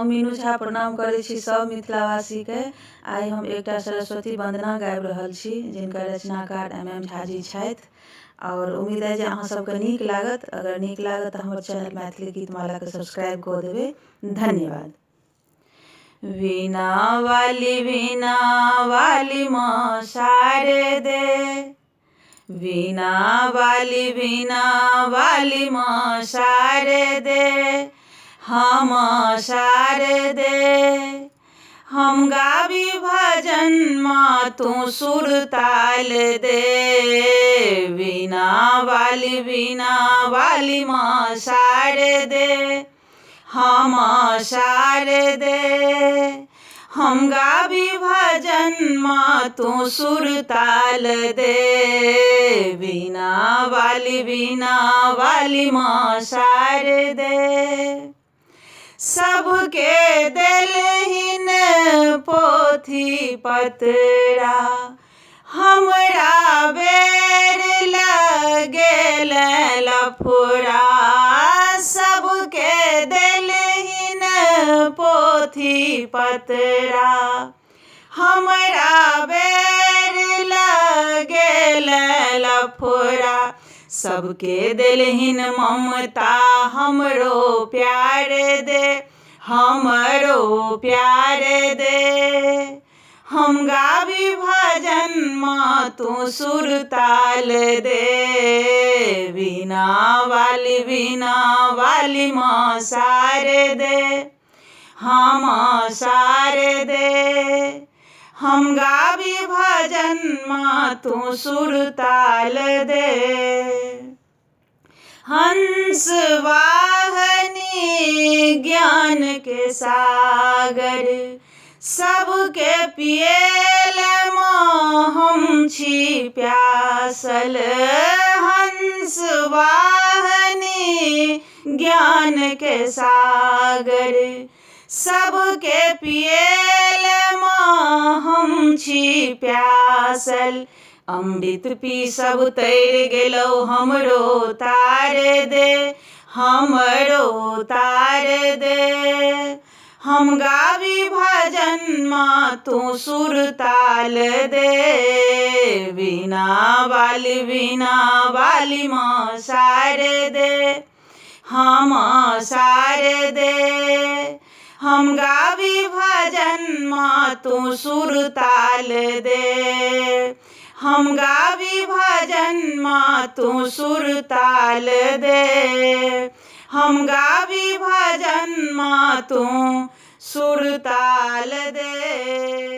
मीनू झा प्रणाम करै छी सब मिथिलावासी के। आइ हम एकटा सरस्वती वंदना गाबि रहल छी जिनकर रचनाकार MM झा जी छथि और उम्मीद है जे अहाँ सबके नीक लागत। अगर नीक लागत तऽ हमर चैनल मैथिली गीतमाला के सब्सक्राइब कऽ देबै। धन्यवाद। वीणा वाली माँ शारदे, वीणा वाली माँ शारदे, हम शारदे हम गाबी भजन माँ तू सुर ताल दे। वीणा वाली माँ शारदे, हम शारदे हम गाबी भजन माँ तू सुर ताल दे। वीणा वाली माँ शारदे, सबके देलहिन पोथी पतरा, हमरा बेर लगेल लफड़ा। सबके देलहिन पोथी पतरा, हमरा बेर लगेल लफड़ा। सबके देलहिन ममता, हमरो प्यार दे, हमरो प्यार दे। हम गाबी भजन माँ तू सुर ताल दे। वीणा वाली माँ शारदे, हम शारदे हम गाबी भजन माँ तू सुर ताल दे। हंस वाहनी ज्ञान के सागर, सबके पिएल माँ हम छी प्यासल। हंस वाहनी ज्ञान के सागर, सबके पिएल माँ हम छी प्यासल। अमृत पी सब तैर गेलौ, हमरो तार दे, हमरो तार दे। हम गाबी भजन माँ तू सुर ताल दे। वीणा वाली माँ शारदे, हम शारदे हम गाबी भजन माँ तू सुर ताल दे। हम गाबी भजन माँ तू सुर ताल दे। हम गाबी भजन माँ तू सुर ताल दे।